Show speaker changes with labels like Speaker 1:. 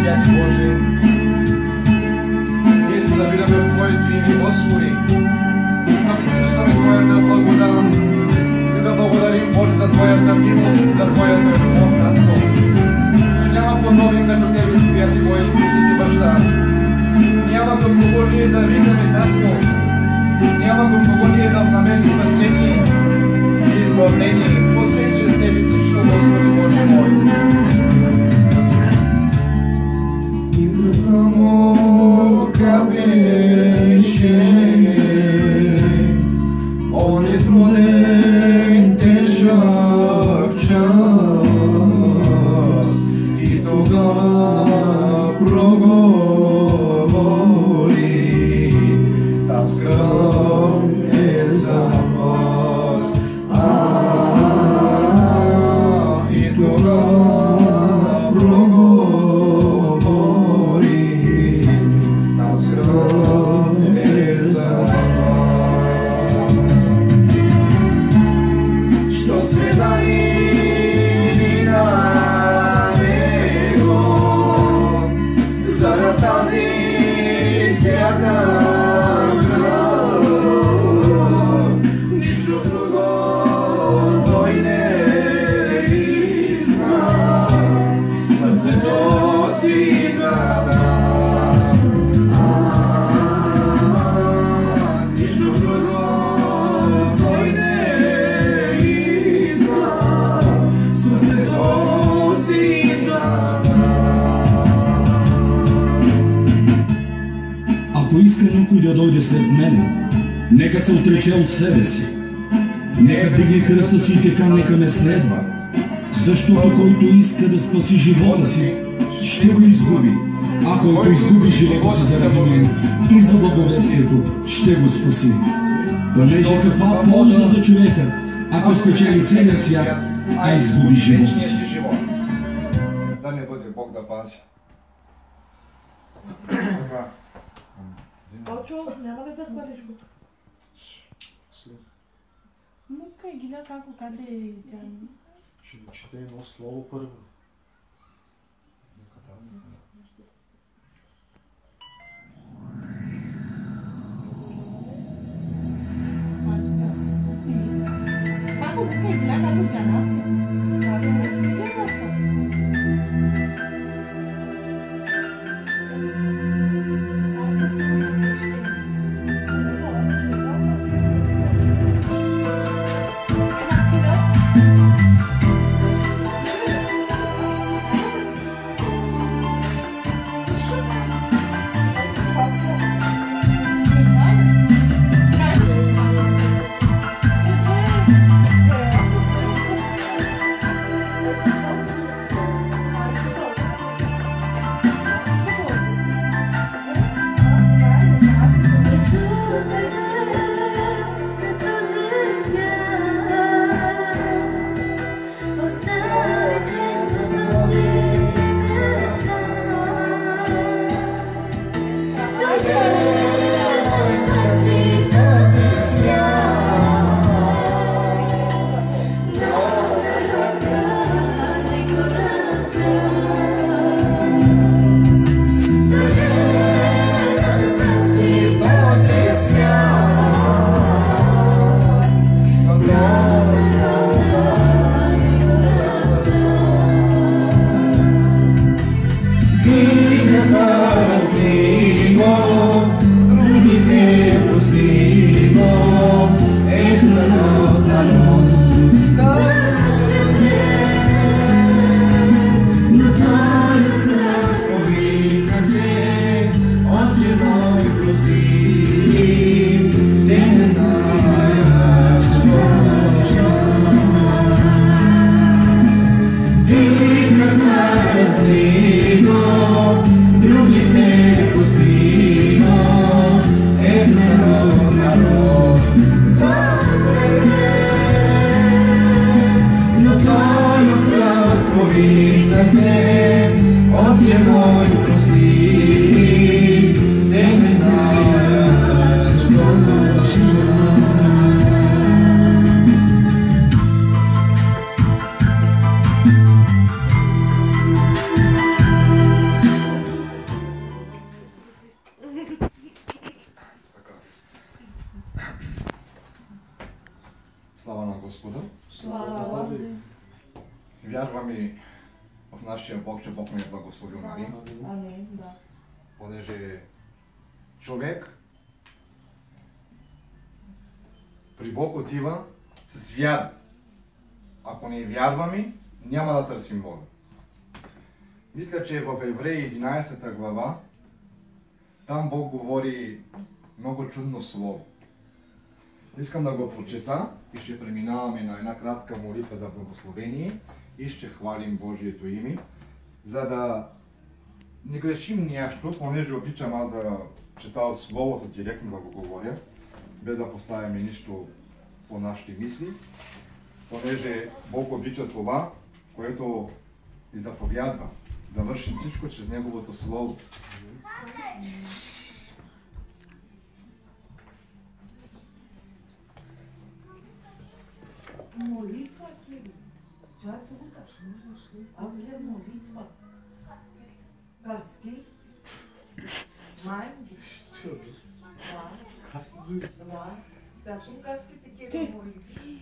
Speaker 1: святи Боже. Ние се събираме в Твоето име, Господи, да почувстваме Твоята благодат и да благодарим, Боже, за Твоята милост и за Твоята любов, Татко. Че няма подобен като Тебе, святи Боже, и Ти Баща. Няма към кого ние да викаме, Татко. Няма към кого ние да намерим спасение и избавление, освен чрез Тебе всичко, Господи Боже мой. Muka беше оня труден тежък час и тогава проговори: тази кръв е за вас. И тогава проговори: što sve dali na него, zarad тази свята кръв, нищо друго той не изна, сърцето си гледа.
Speaker 2: Ако иска някой да дойде след мене, нека се отрече от себе си. Нека дигне кръста си и така нека ме следва. Защото който иска да спаси живота си, ще го изгуби. А който изгуби живота си заради мен и за благовестието, ще го спаси. Понеже каква полза за човека, ако спечели целия свят, а изгуби живота си.
Speaker 1: Да не бъде Бог да пази.
Speaker 3: Точо, няма ли да хвалиш го? Мука и гиля како къде е Джан?
Speaker 4: Ще ви чете едно слово първо.
Speaker 3: Како мука и гиля како Джана? Како не си Джана?
Speaker 1: в нашия Бог, че Бог ме е благословил, нали?
Speaker 3: Амин, да.
Speaker 1: Понеже човек при Бог отива с вяра. Ако не вярваме, няма да търсим Бога. Мисля, че в Евреи 11 глава, там Бог говори много чудно слово. Искам да го прочета и ще преминаваме на една кратка молитва за благословение и ще хвалим Божието име, за да не грешим нещо, понеже обичам аз да чета от Словото директно да го говоря, без да поставяме нищо по нашите мисли, понеже Бог обича това, което ни заповядва, да вършим всичко чрез Неговото Слово.
Speaker 5: Молитва, Кири. Чакай, Авгер молитва. Каски. Май. Да. Да. Точно каските, Кири, молитва.